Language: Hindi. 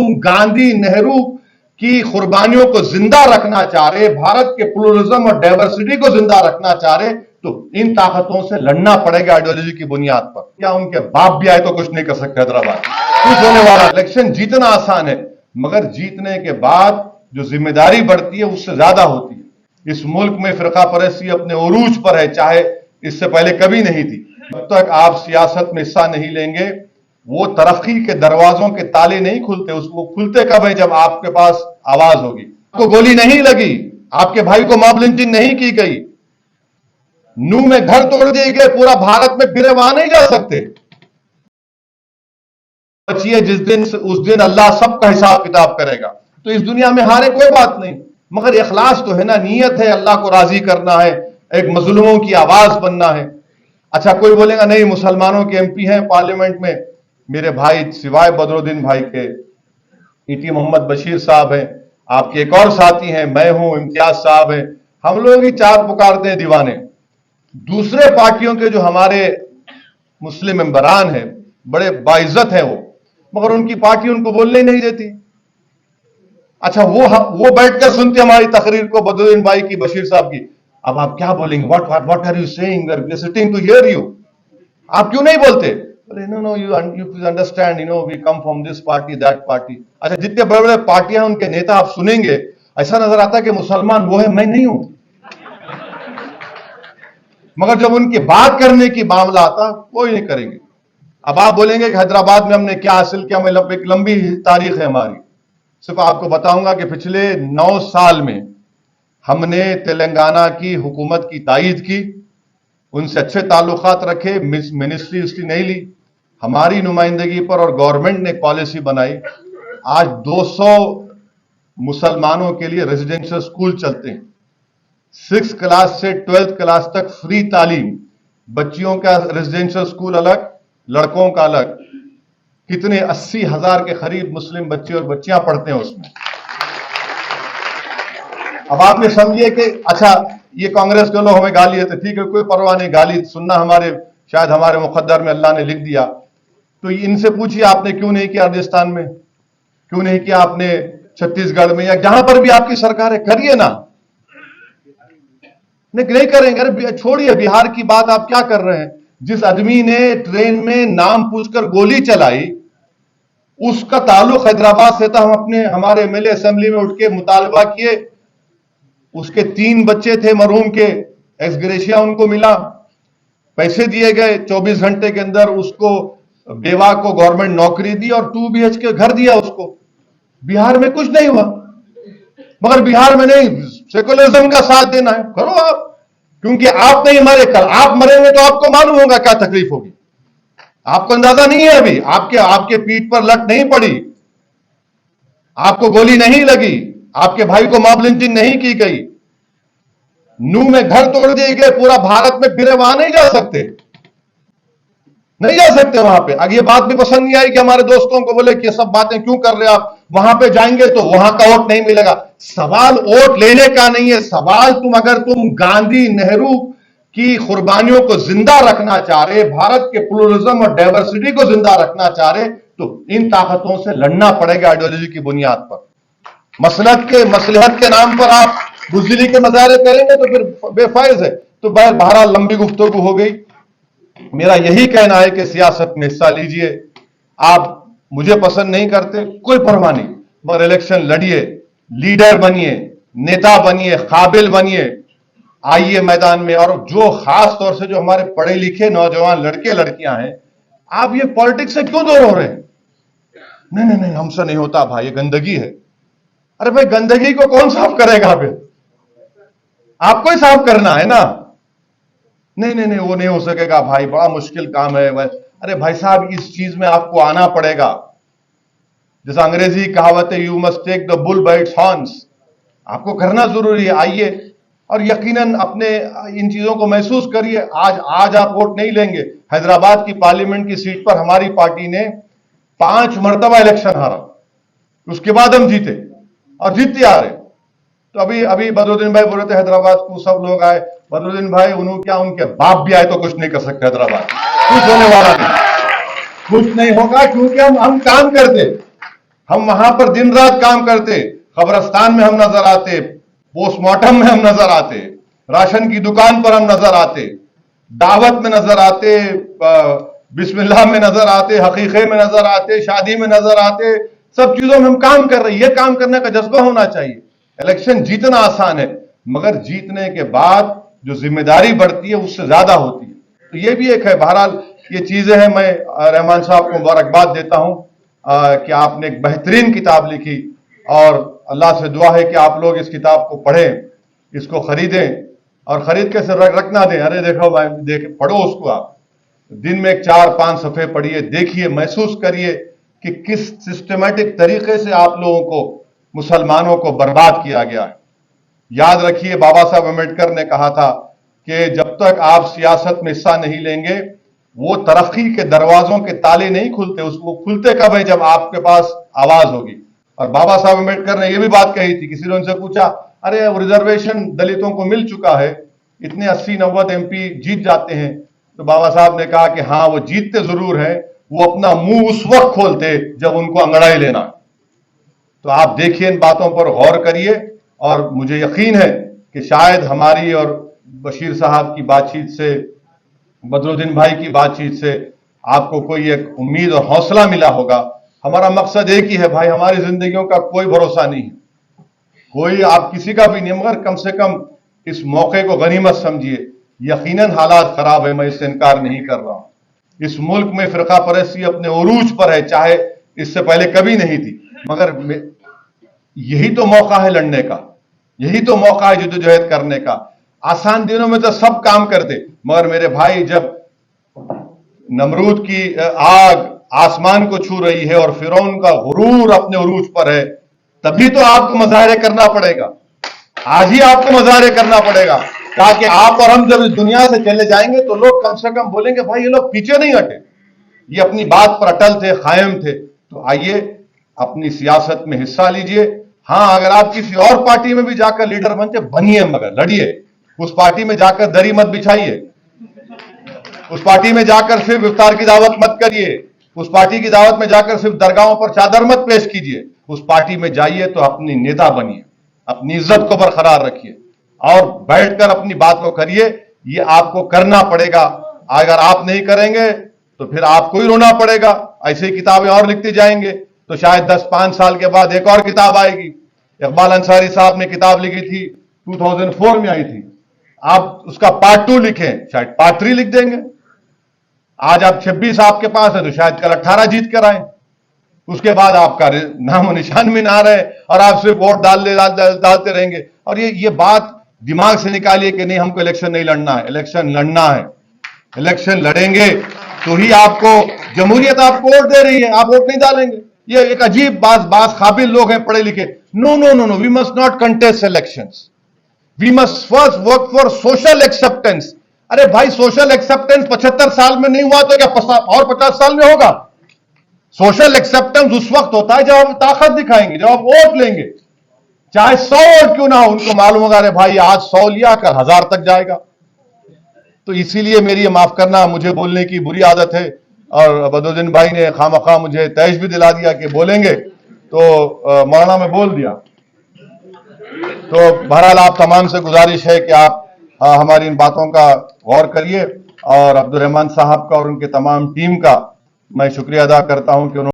तुम गांधी नेहरू की कुर्बानियों को जिंदा रखना चाह रहे, भारत के प्लुरलिज्म और डाइवर्सिटी को जिंदा रखना चाह रहे, तो इन ताकतों से लड़ना पड़ेगा आइडियोलॉजी की बुनियाद पर। क्या उनके बाप भी आए तो कुछ नहीं कर सकते हैदराबाद। कुछ होने वाला इलेक्शन जीतना आसान है, मगर जीतने के बाद जो जिम्मेदारी बढ़ती है उससे ज्यादा होती है। इस मुल्क में फिरका परस्ती अपने उरूज पर है, चाहे इससे पहले कभी नहीं थी। जब तक आप सियासत में हिस्सा नहीं लेंगे, वो तरक्की के दरवाजों के ताले नहीं खुलते। उसको खुलते कब है? जब आपके पास आवाज होगी। आपको गोली नहीं लगी, आपके भाई को मॉब लिंचिंग नहीं की गई, नू में घर तोड़ दिए गए, पूरा भारत में फिरे वहां नहीं जा सकते। बचिए जिस दिन, उस दिन अल्लाह सबका हिसाब किताब करेगा। तो इस दुनिया में हारे कोई बात नहीं, मगर इखलास तो है ना, नीयत है, अल्लाह को राजी करना है, एक मजलूमों की आवाज बनना है। अच्छा, कोई बोलेगा नहीं मुसलमानों के एमपी हैं पार्लियामेंट में, मेरे भाई सिवाय बदरुद्दीन भाई के ईटी मोहम्मद बशीर साहब हैं, आपके एक और साथी हैं, मैं हूं, इम्तियाज साहब हैं, हम लोग ही चार पुकारते हैं दीवाने। दूसरे पार्टियों के जो हमारे मुस्लिम मेंबरान हैं बड़े बाइज्जत हैं वो, मगर उनकी पार्टी उनको बोलने ही नहीं देती। अच्छा, वो बैठकर सुनते हमारी तकरीर को, बदरुद्दीन भाई की, बशीर साहब की। अब आप क्या बोलेंगे? What are you saying? We are sitting to hear you. आप क्यों नहीं बोलते? अरे no you understand, we come from this party, that party. अच्छा, जितने बड़े बड़े पार्टियां उनके नेता आप सुनेंगे, ऐसा नजर आता है कि मुसलमान वो है, मैं नहीं हूं। मगर जब उनकी बात करने की मामला आता, कोई नहीं करेंगे। अब आप बोलेंगे कि हैदराबाद में हमने क्या हासिल किया, एक लंबी तारीख है हमारी। सिर्फ आपको बताऊंगा कि पिछले 9 साल में हमने तेलंगाना की हुकूमत की तायीद की, उनसे अच्छे ताल्लुकात रखे, मिनिस्ट्री उसकी नहीं ली, हमारी नुमाइंदगी पर, और गवर्नमेंट ने पॉलिसी बनाई। आज 200 मुसलमानों के लिए रेजिडेंशियल स्कूल चलते हैं, 6th क्लास से 12th क्लास तक फ्री तालीम। बच्चियों का रेजिडेंशियल स्कूल अलग, लड़कों का अलग। कितने 80,000 के करीब मुस्लिम बच्चे और बच्चियां पढ़ते हैं उसमें। अब आप ये समझिए कि अच्छा, ये कांग्रेस के लोग हमें गाली देते, ठीक है, कोई परवाह नहीं, गाली सुनना शायद हमारे मुकद्दर में अल्लाह ने लिख दिया। तो इनसे पूछिए आपने क्यों नहीं किया राजस्थान में, क्यों नहीं किया आपने छत्तीसगढ़ में, या जहां पर भी आपकी सरकार है, करिए ना। नहीं करेंगे। अरे छोड़िए बिहार की बात, आप क्या कर रहे हैं? जिस आदमी ने ट्रेन में नाम पूछकर गोली चलाई, उसका ताल्लुक हैदराबाद से था। हमारे एमएलए असेंबली में उठ के मुतालबा किए, उसके 3 बच्चे थे मरहूम के, एक्स ग्रेशिया उनको मिला, पैसे दिए गए, 24 घंटे के अंदर उसको बेवा को गवर्नमेंट नौकरी दी और 2 BHK घर दिया उसको। बिहार में कुछ नहीं हुआ, मगर बिहार में नहीं, सेकुलरिज्म का साथ देना है, करो आप, क्योंकि आप नहीं मरे, कल आप मरेंगे तो आपको मालूम होगा क्या तकलीफ होगी। आपको अंदाजा नहीं है अभी, आपके पीठ पर लट नहीं पड़ी, आपको गोली नहीं लगी, आपके भाई को मॉब लिंचिंग नहीं की गई, नू में घर तोड़ दिए गए, पूरा भारत में फिरे वहां नहीं जा सकते वहां पे। अगर ये बात भी पसंद नहीं आई कि हमारे दोस्तों को बोले कि ये सब बातें क्यों कर रहे हो आप, वहां पे जाएंगे तो वहां का वोट नहीं मिलेगा। सवाल वोट लेने का नहीं है, सवाल अगर तुम गांधी नेहरू की कुर्बानियों को जिंदा रखना चाह रहे, भारत के प्लुरलिज्म और डाइवर्सिटी को जिंदा रखना चाह रहे, तो इन ताकतों से लड़ना पड़ेगा आइडियोलॉजी की बुनियाद पर। मसलहत के नाम पर आप बुज़दिली के मजारे करेंगे तो फिर बेफायज है। तो बहरहाल लंबी गुफ्तगू हो गई। मेरा यही कहना है कि सियासत में हिस्सा लीजिए। आप मुझे पसंद नहीं करते, कोई परवाह नहीं, मगर इलेक्शन लड़िए, लीडर बनिए, नेता बनिए, काबिल बनिए, आइए मैदान में। और जो खास तौर से जो हमारे पढ़े लिखे नौजवान लड़के लड़कियां हैं, आप ये पॉलिटिक्स से क्यों दूर हो रहे हैं? नहीं हमसे नहीं होता भाई, ये गंदगी है। अरे भाई, गंदगी को कौन साफ करेगा? फिर आपको ही साफ करना है ना। नहीं वो नहीं हो सकेगा भाई, बड़ा मुश्किल काम है। अरे भाई साहब, इस चीज में आपको आना पड़ेगा। जैसा अंग्रेजी कहावत है, you must take the bull by its horns. आपको करना जरूरी है। आइए और यकीनन अपने इन चीजों को महसूस करिए। आज आप वोट नहीं लेंगे। हैदराबाद की पार्लियामेंट की सीट पर हमारी पार्टी ने 5 मरतबा इलेक्शन हारा, उसके बाद हम जीते और जीतते आ रहे। तो अभी बदरुद्दीन भाई बोल रहे थे हैदराबाद को सब लोग आए। बदरुद्दीन भाई, उनके बाप भी आए तो कुछ नहीं कर सकते हैदराबाद, कुछ होने वाला नहीं, कुछ नहीं होगा, क्योंकि हम काम करते। हम वहां पर दिन रात काम करते, कब्रिस्तान में हम नजर आते, पोस्टमार्टम में हम नजर आते, राशन की दुकान पर हम नजर आते, दावत में नजर आते, बिस्मिल्लाह में नजर आते, हकीके में नजर आते, शादी में नजर आते, सब चीजों में हम काम कर रहे हैं। यह काम करने का जज्बा होना चाहिए। इलेक्शन जीतना आसान है, मगर जीतने के बाद जो जिम्मेदारी बढ़ती है उससे ज्यादा होती है। तो ये भी एक है। बहरहाल ये चीजें हैं। मैं रहमान साहब को मुबारकबाद देता हूं कि आपने एक बेहतरीन किताब लिखी, और अल्लाह से दुआ है कि आप लोग इस किताब को पढ़ें, इसको खरीदें, और खरीद के सिर्फ रख ना दें। अरे देखो भाई, पढ़ो उसको। आप दिन में 4-5 सफ़े पढ़िए, देखिए, महसूस करिए कि किस सिस्टमेटिक तरीके से आप लोगों को, मुसलमानों को बर्बाद किया गया है। याद रखिए, बाबा साहब अम्बेडकर ने कहा था कि जब तक आप सियासत में हिस्सा नहीं लेंगे, वो तरक्की के दरवाजों के ताले नहीं खुलते। उसको खुलते कब है? जब आपके पास आवाज होगी। और बाबा साहब अम्बेडकर ने यह भी बात कही थी। किसी ने उनसे पूछा, अरे रिजर्वेशन दलितों को मिल चुका है, इतने 80-90 MP जीत जाते हैं। तो बाबा साहब ने कहा कि हाँ, वो जीतते जरूर हैं, वो अपना मुंह उस वक्त खोलते जब उनको अंगड़ाई लेना। तो आप देखिए, इन बातों पर गौर करिए, और मुझे यकीन है कि शायद हमारी और बशीर साहब की बातचीत से, बदरुद्दीन भाई की बातचीत से आपको कोई एक उम्मीद और हौसला मिला होगा। हमारा मकसद एक ही है भाई, हमारी जिंदगियों का कोई भरोसा नहीं है, कोई आप किसी का भी नहीं, मगर कम से कम इस मौके को गनीमत समझिए। यकीनन हालात खराब है, मैं इससे इनकार नहीं कर रहा हूं। इस मुल्क में फिरका परस्ती अपने उरूज पर है, चाहे इससे पहले कभी नहीं थी, मगर यही तो मौका है लड़ने का, यही तो मौका है जद्दोजहद करने का। आसान दिनों में तो सब काम करते, मगर मेरे भाई, जब नमरूद की आग आसमान को छू रही है और फिरौन का गुरूर अपने उरूज पर है, तभी तो आपको मुजाहरे करना पड़ेगा। आज ही आपको मुजाहरे करना पड़ेगा, ताकि आप और हम जब इस दुनिया से चले जाएंगे तो लोग कम से कम बोलेंगे, भाई ये लोग पीछे नहीं हटे, ये अपनी बात पर अटल थे, कायम थे। तो आइए, अपनी सियासत में हिस्सा लीजिए। हाँ, अगर आप किसी और पार्टी में भी जाकर लीडर बनते, बनिए, मगर लड़िए। उस पार्टी में जाकर दरी मत बिछाइए, उस पार्टी में जाकर सिर्फ इफ्तार की दावत मत करिए, उस पार्टी की दावत में जाकर सिर्फ दरगाहों पर चादर मत पेश कीजिए। उस पार्टी में जाइए तो अपनी नेता बनिए, अपनी इज्जत को बरकरार रखिए, और बैठकर अपनी बात को करिए। ये आपको करना पड़ेगा। अगर आप नहीं करेंगे तो फिर आपको ही रोना पड़ेगा। ऐसी किताबें और लिखते जाएंगे तो शायद 10-5 साल के बाद एक और किताब आएगी। इकबाल अंसारी साहब ने किताब लिखी थी, 2004 में आई थी। आप उसका पार्ट 2 लिखें, शायद पार्ट 3 लिख देंगे। आज आप 26 आपके पास है, तो शायद कल 18 जीत कर आए। उसके बाद आपका नाम निशान भी ना रहे, और आप सिर्फ वोट डालते रहेंगे। और ये बात दिमाग से निकालिए कि नहीं, हमको इलेक्शन नहीं लड़ना है। इलेक्शन लड़ना है। इलेक्शन लड़ेंगे तो ही आपको जमहूरियत आपको वोट दे रही है। आप वोट नहीं डालेंगे, ये एक अजीब बात काबिल लोग हैं, पढ़े लिखे। No no no no, we must not contest elections, we must first work for social acceptance. अरे भाई, सोशल एक्सेप्टेंस 75 साल में नहीं हुआ तो क्या और 50 साल में होगा? सोशल एक्सेप्टेंस उस वक्त होता है जब आप ताकत दिखाएंगे, जब आप वोट लेंगे, चाहे 100 वोट क्यों ना हो। उनको मालूम होगा, अरे भाई आज 100 लिया, कल 1000 तक जाएगा। तो इसीलिए मेरी माफ करना, मुझे बोलने की बुरी आदत है, और बदरुद्दीन भाई ने खामखा मुझे तैश भी दिला दिया कि बोलेंगे, तो मौलाना में बोल दिया। तो बहरहाल आप तमाम से गुजारिश है कि आप हमारी इन बातों का गौर करिए, और अब्दुल रहमान साहब का और उनके तमाम टीम का मैं शुक्रिया अदा करता हूं कि उन्होंने